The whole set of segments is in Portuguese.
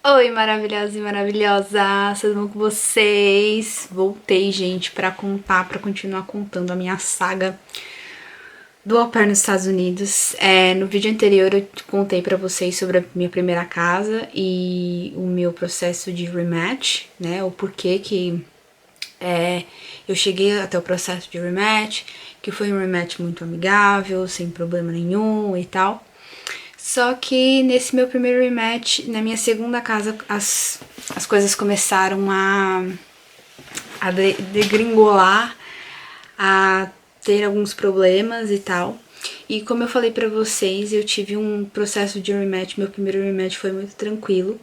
Oi, maravilhosos e maravilhosas, tudo bom com vocês? Voltei, gente, pra continuar contando a minha saga do au pair nos Estados Unidos. No vídeo anterior eu contei pra vocês sobre a minha primeira casa e o meu processo de rematch, né? O porquê que eu cheguei até o processo de rematch, que foi um rematch muito amigável, sem problema nenhum e tal. Só que nesse meu primeiro rematch, na minha segunda casa, as coisas começaram a degringolar, a ter alguns problemas e tal. E como eu falei pra vocês, eu tive um processo de rematch, meu primeiro rematch foi muito tranquilo.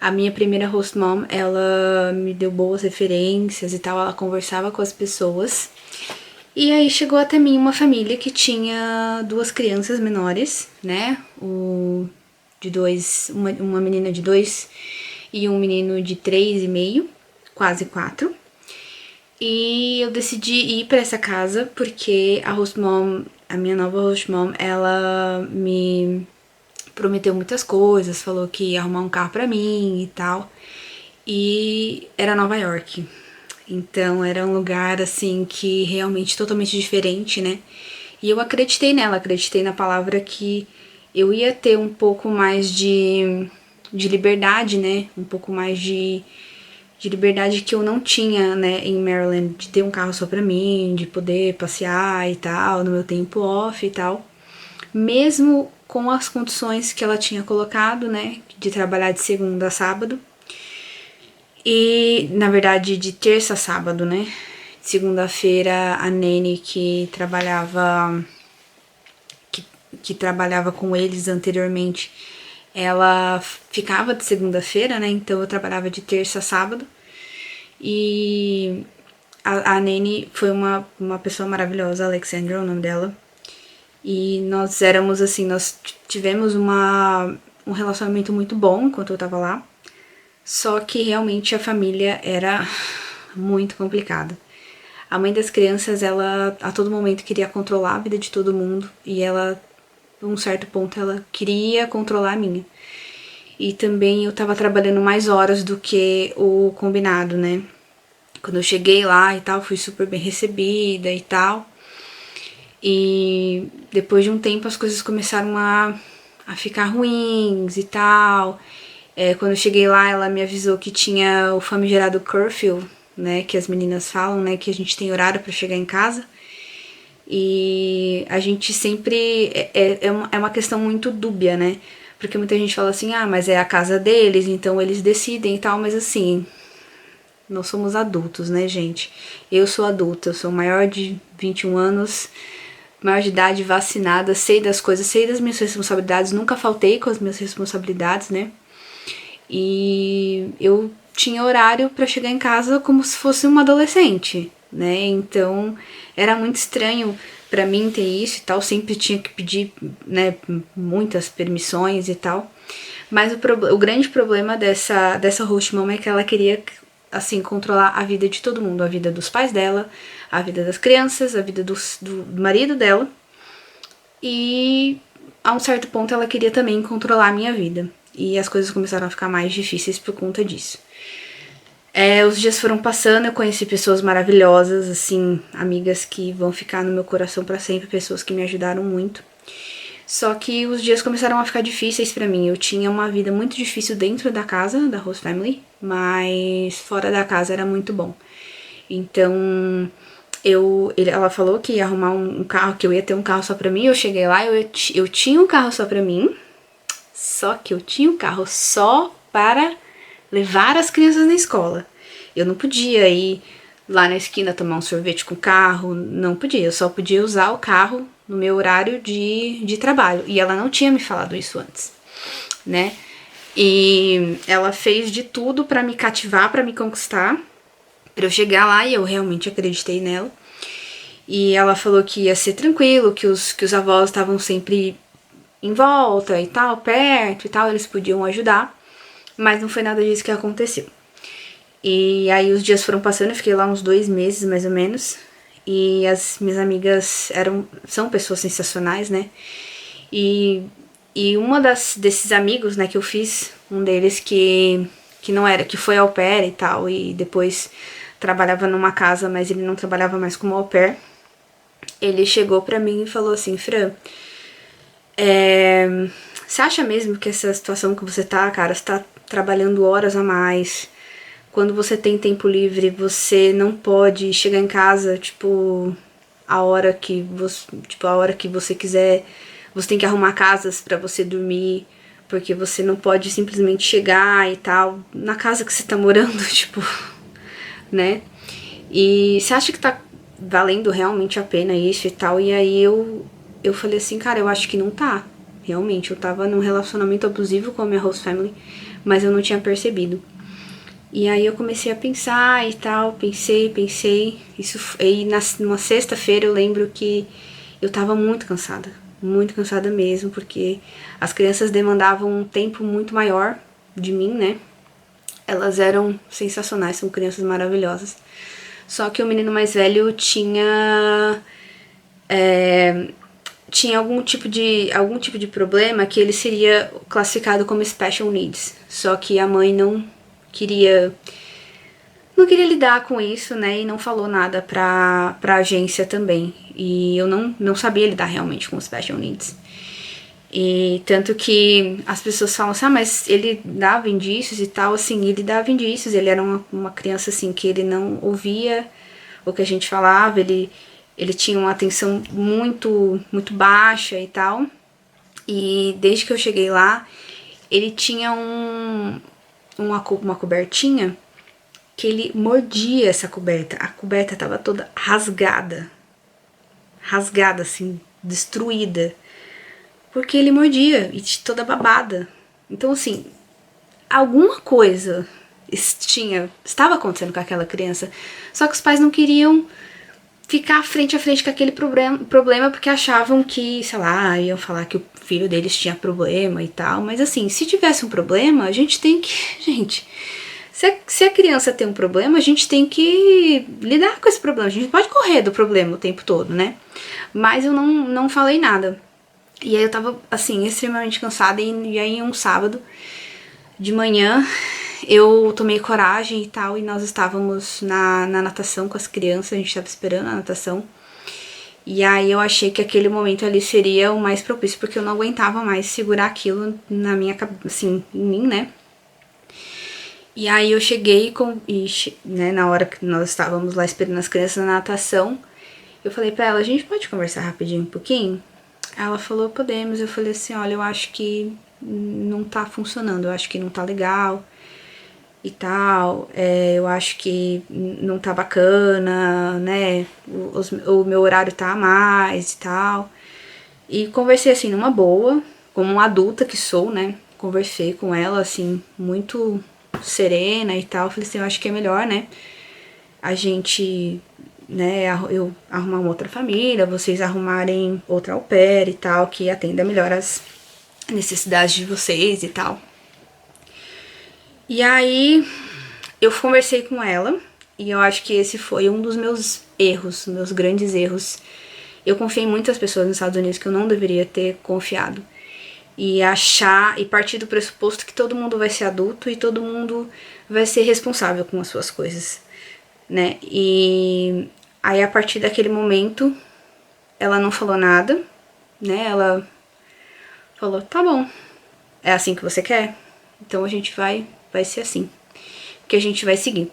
A minha primeira host mom, ela me deu boas referências e tal, ela conversava com as pessoas. E aí chegou até mim uma família que tinha duas crianças menores, né? Uma menina de 2 e um menino de 3,5, quase 4. E eu decidi ir para essa casa porque a host mom, a minha nova host mom, ela me prometeu muitas coisas, falou que ia arrumar um carro para mim e tal. E era Nova York. Então era um lugar assim que realmente totalmente diferente, né? E eu acreditei nela, acreditei na palavra que eu ia ter um pouco mais de liberdade, né? Um pouco mais de liberdade que eu não tinha, né, em Maryland, de ter um carro só pra mim, de poder passear e tal, no meu tempo off e tal. Mesmo com as condições que ela tinha colocado, né, de trabalhar de segunda a sábado. E, na verdade, de terça a sábado, né? Segunda-feira, a Nene que trabalhava com eles anteriormente, ela ficava de segunda-feira, né? Então eu trabalhava de terça a sábado. E a Nene foi uma pessoa maravilhosa, Alexandra, é o nome dela. E nós éramos assim, nós tivemos um relacionamento muito bom enquanto eu tava lá. Só que realmente a família era muito complicada. A mãe das crianças, ela a todo momento queria controlar a vida de todo mundo e ela, a um certo ponto, ela queria controlar a minha. E também eu tava trabalhando mais horas do que o combinado, né? Quando eu cheguei lá e tal, fui super bem recebida e tal. E depois de um tempo as coisas começaram a ficar ruins e tal. Quando eu cheguei lá, ela me avisou que tinha o famigerado curfew, né? Que as meninas falam, né? Que a gente tem horário para chegar em casa. E a gente sempre. É uma questão muito dúbia, né? Porque muita gente fala assim, ah, mas é a casa deles, então eles decidem e tal, mas assim, nós somos adultos, né, gente? Eu sou adulta, eu sou maior de 21 anos, maior de idade, vacinada, sei das coisas, sei das minhas responsabilidades, nunca faltei com as minhas responsabilidades, né? E eu tinha horário para chegar em casa como se fosse uma adolescente, né? Então era muito estranho para mim ter isso e tal, sempre tinha que pedir, né, muitas permissões e tal. Mas o grande problema dessa host mom é que ela queria assim controlar a vida de todo mundo, a vida dos pais dela, a vida das crianças, a vida do marido dela. E a um certo ponto ela queria também controlar a minha vida. E as coisas começaram a ficar mais difíceis por conta disso. Os dias foram passando, eu conheci pessoas maravilhosas, assim, amigas que vão ficar no meu coração para sempre, pessoas que me ajudaram muito. Só que os dias começaram a ficar difíceis para mim. Eu tinha uma vida muito difícil dentro da casa, da host family, mas fora da casa era muito bom. Então, ela falou que ia arrumar um carro, que eu ia ter um carro só pra mim. Eu cheguei lá, eu tinha um carro só pra mim, só que eu tinha um carro só para levar as crianças na escola. Eu não podia ir lá na esquina tomar um sorvete com o carro, não podia. Eu só podia usar o carro no meu horário de trabalho. E ela não tinha me falado isso antes, né? E ela fez de tudo para me cativar, para me conquistar, para eu chegar lá, e eu realmente acreditei nela. E ela falou que ia ser tranquilo, que os avós estavam sempre em volta e tal, perto e tal, eles podiam ajudar. Mas não foi nada disso que aconteceu. E aí os dias foram passando, eu fiquei lá uns 2 meses mais ou menos. E as minhas amigas são pessoas sensacionais, né? E E desses amigos, né, que eu fiz, um deles que não era, que foi au pair e tal, e depois trabalhava numa casa, mas ele não trabalhava mais como au pair. Ele chegou pra mim e falou assim, Fran, você acha mesmo que essa situação que você tá, cara, você tá trabalhando horas a mais, quando você tem tempo livre, você não pode chegar em casa, tipo, a hora que você quiser, você tem que arrumar casas pra você dormir, porque você não pode simplesmente chegar e tal, na casa que você tá morando, tipo, né? E você acha que tá valendo realmente a pena isso e tal? E aí eu falei assim, cara, eu acho que não tá. Realmente, eu tava num relacionamento abusivo com a minha host family, mas eu não tinha percebido. E aí eu comecei a pensar e tal, pensei. E numa sexta-feira eu lembro que eu tava muito cansada mesmo, porque as crianças demandavam um tempo muito maior de mim, né? Elas eram sensacionais, são crianças maravilhosas. Só que o menino mais velho tinha algum tipo de problema que ele seria classificado como special needs. Só que a mãe queria não queria lidar com isso, né, e não falou nada pra agência também. E eu não sabia lidar realmente com os special needs. E tanto que as pessoas falam assim, mas ele dava indícios e tal, assim, ele dava indícios, ele era uma criança, assim, que ele não ouvia o que a gente falava, ele tinha uma atenção muito baixa e tal. E desde que eu cheguei lá, ele tinha uma cobertinha que ele mordia essa coberta. A coberta tava toda rasgada, assim, destruída. Porque ele mordia e toda babada. Então, assim, alguma coisa estava acontecendo com aquela criança. Só que os pais não queriam ficar frente a frente com aquele problema porque achavam que, sei lá, iam falar que o filho deles tinha problema e tal. Mas assim, se tivesse um problema, a gente tem que. Gente, se a criança tem um problema, a gente tem que lidar com esse problema. A gente não pode correr do problema o tempo todo, né? Mas eu não falei nada. E aí eu tava, assim, extremamente cansada. E aí um sábado de manhã eu tomei coragem e tal. E nós estávamos na natação com as crianças. A gente tava esperando a natação. E aí eu achei que aquele momento ali seria o mais propício. Porque eu não aguentava mais segurar aquilo na minha cabeça, assim, em mim, né? E aí eu cheguei né, na hora que nós estávamos lá esperando as crianças na natação, eu falei pra ela, a gente pode conversar rapidinho um pouquinho? Ela falou, podemos. Eu falei assim, olha, eu acho que não tá funcionando, eu acho que não tá legal e tal, eu acho que não tá bacana, né, o meu horário tá a mais e tal. E conversei assim numa boa, como uma adulta que sou, né, conversei com ela assim, muito serena e tal. Falei assim, eu acho que é melhor, né, a gente, né, eu arrumar uma outra família, vocês arrumarem outra au pair e tal, que atenda melhor as necessidades de vocês e tal. E aí eu conversei com ela e eu acho que esse foi um dos meus erros, meus grandes erros. Eu confiei em muitas pessoas nos Estados Unidos que eu não deveria ter confiado. E partir do pressuposto que todo mundo vai ser adulto e todo mundo vai ser responsável com as suas coisas, né? E aí a partir daquele momento ela não falou nada, né? Ela falou, tá bom, é assim que você quer? Então a gente vai ser assim, que a gente vai seguir.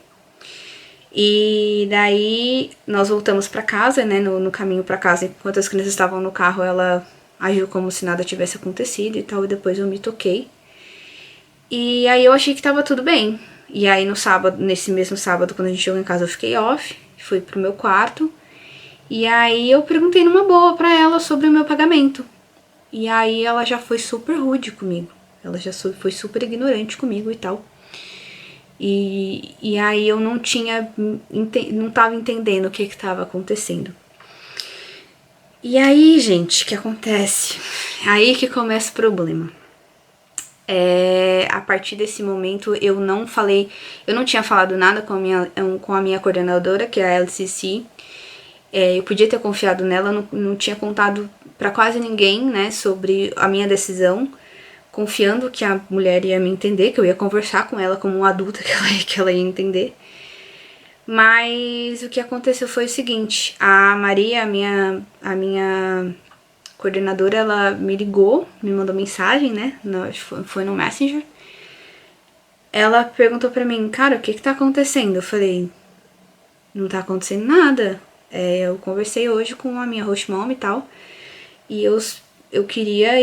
E daí nós voltamos pra casa, né? No caminho pra casa, enquanto as crianças estavam no carro, ela agiu como se nada tivesse acontecido e tal, e depois eu me toquei. E aí eu achei que tava tudo bem. E aí no sábado, nesse mesmo sábado, quando a gente chegou em casa, eu fiquei off, fui pro meu quarto. E aí eu perguntei numa boa pra ela sobre o meu pagamento. E aí ela já foi super rude comigo. Ela já foi super ignorante comigo e tal. E aí eu não tava entendendo o que tava acontecendo. E aí, gente, o que acontece? Aí que começa o problema. A partir desse momento eu não tinha falado nada com a minha coordenadora, que é a LCC. Eu podia ter confiado nela, não tinha contado pra quase ninguém, né, sobre a minha decisão, confiando que a mulher ia me entender, que eu ia conversar com ela como uma adulta que ela ia entender. Mas o que aconteceu foi o seguinte, a Maria, a minha coordenadora, ela me ligou, me mandou mensagem, né, foi no Messenger. Ela perguntou pra mim, cara, o que tá acontecendo? Eu falei, não tá acontecendo nada. Eu conversei hoje com a minha host mom e tal, e eu queria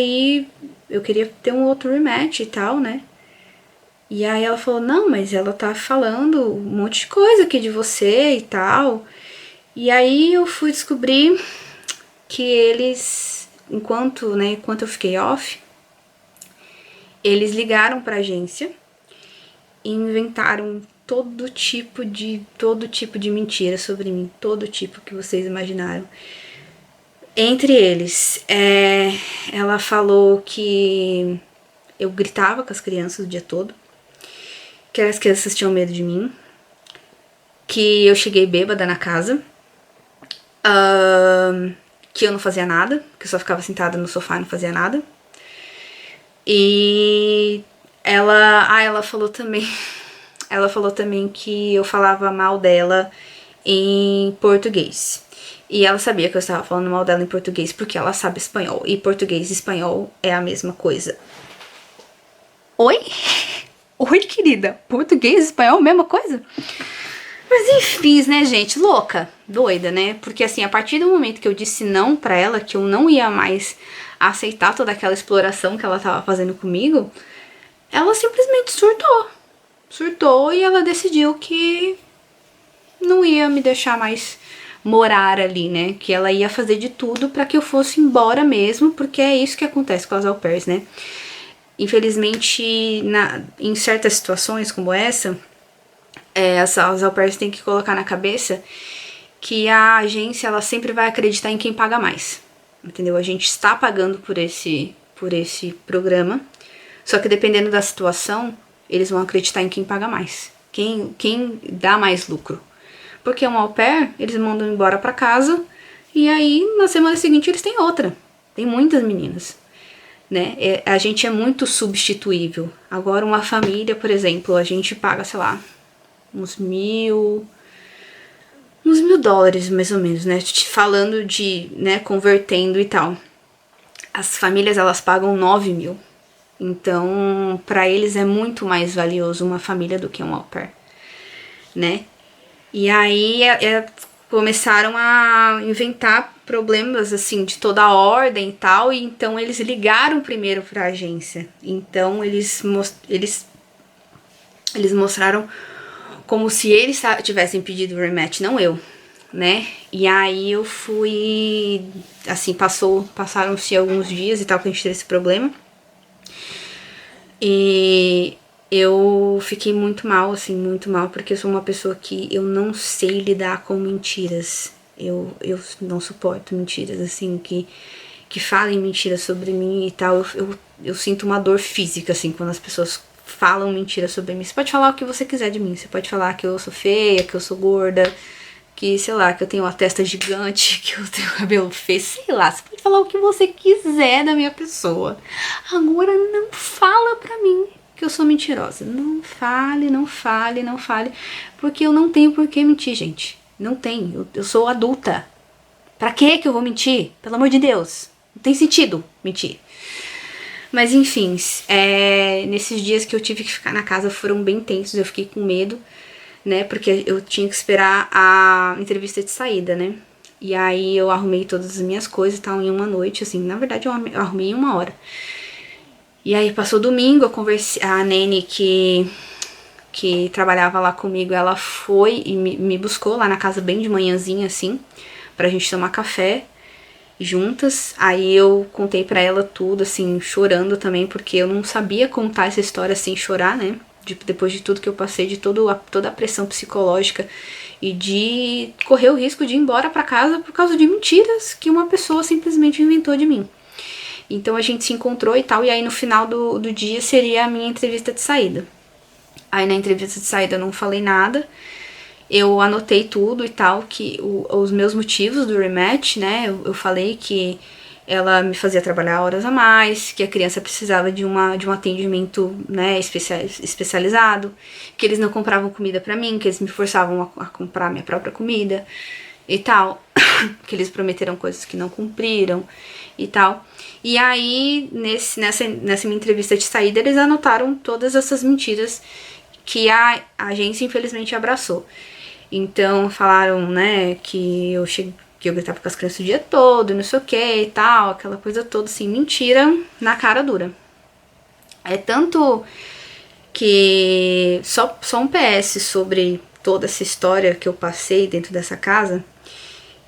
ter um outro rematch e tal, né? E aí ela falou, não, mas ela tá falando um monte de coisa aqui de você e tal. E aí eu fui descobrir que eles, enquanto eu fiquei off, eles ligaram pra agência e inventaram todo tipo de mentira sobre mim, todo tipo que vocês imaginaram. Entre eles, ela falou que eu gritava com as crianças o dia todo, que as crianças tinham medo de mim, que eu cheguei bêbada na casa, que eu não fazia nada, que eu só ficava sentada no sofá e não fazia nada. E ela falou também, ela falou também que eu falava mal dela em português. E ela sabia que eu estava falando mal dela em português porque ela sabe espanhol. E português e espanhol é a mesma coisa. Oi? Oi, querida. Português e espanhol, mesma coisa? Mas enfim, né, gente? Louca. Doida, né? Porque assim, a partir do momento que eu disse não pra ela, que eu não ia mais aceitar toda aquela exploração que ela tava fazendo comigo, ela simplesmente surtou. Surtou e ela decidiu que não ia me deixar mais morar ali, né? Que ela ia fazer de tudo pra que eu fosse embora mesmo, porque é isso que acontece com as au pairs, né? Infelizmente, em certas situações como essa, as au pairs têm que colocar na cabeça que a agência ela sempre vai acreditar em quem paga mais, entendeu? A gente está pagando por esse programa, só que dependendo da situação, eles vão acreditar em quem paga mais, quem dá mais lucro. Porque um au pair, eles mandam embora pra casa, e aí na semana seguinte eles têm outra. Tem muitas meninas, né? A gente é muito substituível. Agora uma família, por exemplo, a gente paga, sei lá, uns mil dólares mais ou menos, né? Falando de, né, convertendo e tal. As famílias, elas pagam 9 mil. Então, pra eles é muito mais valioso uma família do que um au pair, né? E aí começaram a inventar problemas assim de toda a ordem e tal, e então eles ligaram primeiro para a agência. Então eles mostraram como se eles tivessem pedido o rematch, não eu, né? E aí eu fui, assim, passaram-se alguns dias e tal que a gente teve esse problema. E eu fiquei muito mal, assim, muito mal, porque eu sou uma pessoa que eu não sei lidar com mentiras. Eu não suporto mentiras, assim, que falem mentiras sobre mim e tal. Eu sinto uma dor física, assim, quando as pessoas falam mentiras sobre mim. Você pode falar o que você quiser de mim. Você pode falar que eu sou feia, que eu sou gorda, que, sei lá, que eu tenho uma testa gigante, que eu tenho cabelo feio, sei lá. Você pode falar o que você quiser da minha pessoa. Agora não fala pra mim que eu sou mentirosa. Não fale, não fale, não fale. Porque eu não tenho por que mentir, gente. Não tenho. Eu sou adulta. Pra que eu vou mentir? Pelo amor de Deus. Não tem sentido mentir. Mas enfim, nesses dias que eu tive que ficar na casa foram bem tensos. Eu fiquei com medo, né? Porque eu tinha que esperar a entrevista de saída, né? E aí eu arrumei todas as minhas coisas e tal em uma noite, assim. Na verdade eu arrumei em 1 hora. E aí passou domingo, eu conversei, a Nene que trabalhava lá comigo, ela foi e me buscou lá na casa bem de manhãzinha, assim, pra gente tomar café juntas. Aí eu contei pra ela tudo, assim, chorando também, porque eu não sabia contar essa história sem chorar, né? Depois de tudo que eu passei, de toda a pressão psicológica e de correr o risco de ir embora pra casa por causa de mentiras que uma pessoa simplesmente inventou de mim. Então a gente se encontrou e tal, e aí no final do dia seria a minha entrevista de saída. Aí na entrevista de saída eu não falei nada, eu anotei tudo e tal, que os meus motivos do rematch, né, eu falei que ela me fazia trabalhar horas a mais, que a criança precisava de um atendimento, né, especializado, que eles não compravam comida pra mim, que eles me forçavam a comprar minha própria comida e tal, que eles prometeram coisas que não cumpriram e tal. E aí, nessa minha entrevista de saída, eles anotaram todas essas mentiras que a agência infelizmente abraçou. Então falaram, né, que eu gritava com as crianças o dia todo, não sei o que e tal, aquela coisa toda, assim, mentira na cara dura. É tanto que só um PS sobre toda essa história que eu passei dentro dessa casa,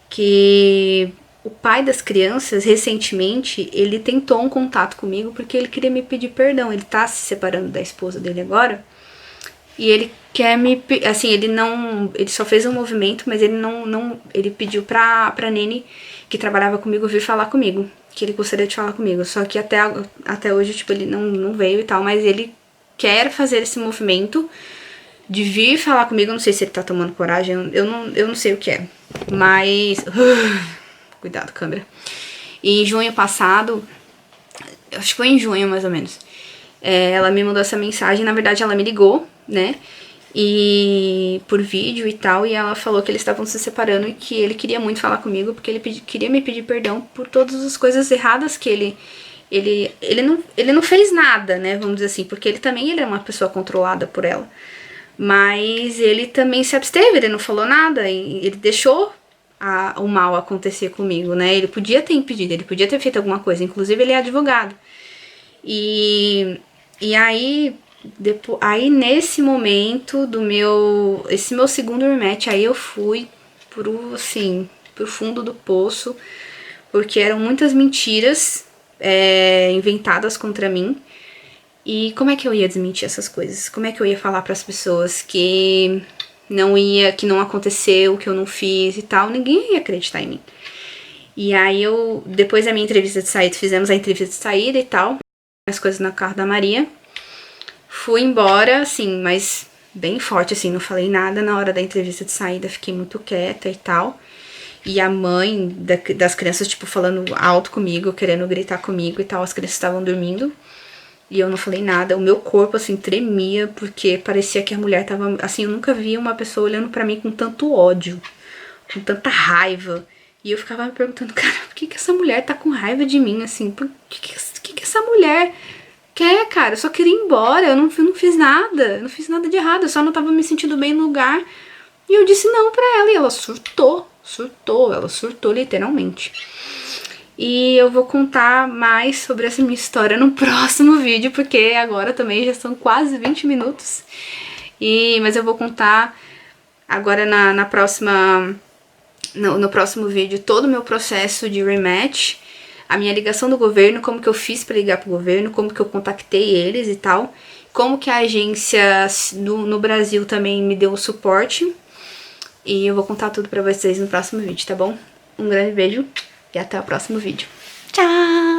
que o pai das crianças, recentemente, ele tentou um contato comigo porque ele queria me pedir perdão. Ele tá se separando da esposa dele agora. E ele quer me... Assim, ele não... Ele só fez um movimento, mas ele não ele pediu pra Nene, que trabalhava comigo, vir falar comigo. Que ele gostaria de falar comigo. Só que até hoje, tipo, ele não veio e tal. Mas ele quer fazer esse movimento de vir falar comigo. Eu não sei se ele tá tomando coragem. Eu não sei o que é. Mas... cuidado, câmera. E em junho passado... Acho que foi em junho, mais ou menos. Ela me mandou essa mensagem. Na verdade, ela me ligou, né? E por vídeo e tal, e ela falou que eles estavam se separando e que ele queria muito falar comigo porque ele queria me pedir perdão por todas as coisas erradas que ele não fez nada, né, vamos dizer assim, porque ele é uma pessoa controlada por ela, mas ele também se absteve, ele não falou nada, e ele deixou o mal acontecer comigo, né, ele podia ter impedido, ele podia ter feito alguma coisa, inclusive ele é advogado, e aí... Aí nesse momento esse meu segundo rematch, aí eu fui pro fundo do poço, porque eram muitas mentiras inventadas contra mim. E como é que eu ia desmentir essas coisas? Como é que eu ia falar pras pessoas que que não aconteceu, que eu não fiz e tal? Ninguém ia acreditar em mim. E aí depois da minha entrevista de saída, fizemos a entrevista de saída e tal, as coisas no carro da Maria. Fui embora, assim, mas bem forte, assim, não falei nada na hora da entrevista de saída, fiquei muito quieta e tal. E a mãe das crianças, tipo, falando alto comigo, querendo gritar comigo e tal, as crianças estavam dormindo. E eu não falei nada, o meu corpo, assim, tremia, porque parecia que a mulher tava... Assim, eu nunca vi uma pessoa olhando pra mim com tanto ódio, com tanta raiva. E eu ficava me perguntando, cara, por que essa mulher tá com raiva de mim, assim? Por que essa mulher... cara, eu só queria ir embora, eu não fiz nada, eu não fiz nada de errado, eu só não tava me sentindo bem no lugar. E eu disse não pra ela, e ela surtou literalmente. E eu vou contar mais sobre essa minha história no próximo vídeo, porque agora também já são quase 20 minutos. Mas eu vou contar agora no próximo vídeo todo o meu processo de rematch, a minha ligação do governo, como que eu fiz pra ligar pro governo, como que eu contactei eles e tal, como que a agência no Brasil também me deu o suporte, e eu vou contar tudo pra vocês no próximo vídeo, tá bom? Um grande beijo e até o próximo vídeo. Tchau!